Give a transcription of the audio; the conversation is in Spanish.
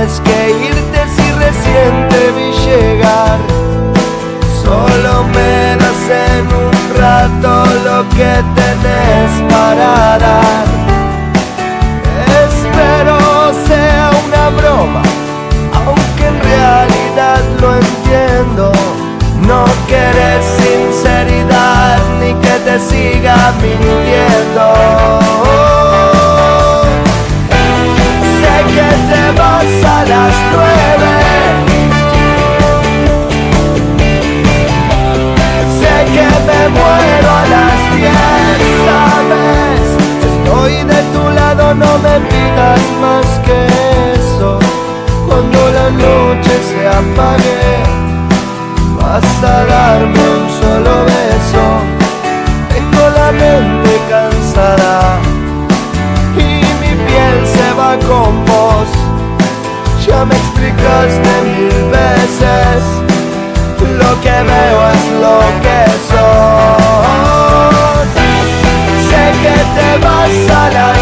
tienes que irte si recién te vi llegar. Solo me das en un rato lo que tenés para dar. Espero sea una broma, aunque en realidad lo entiendo. No querés sinceridad ni que te siga mintiendo. Sé que te vas a las 9. Sé que me muero a las 10, ¿sabes? Estoy de tu lado, no me pidas más que eso. Cuando la noche se apague, vas a darme un solo beso. Tengo la mente cansada y mi piel se va con vos. Ya me explicaste 1000 veces, lo que veo es lo que sos. Sé que te vas a las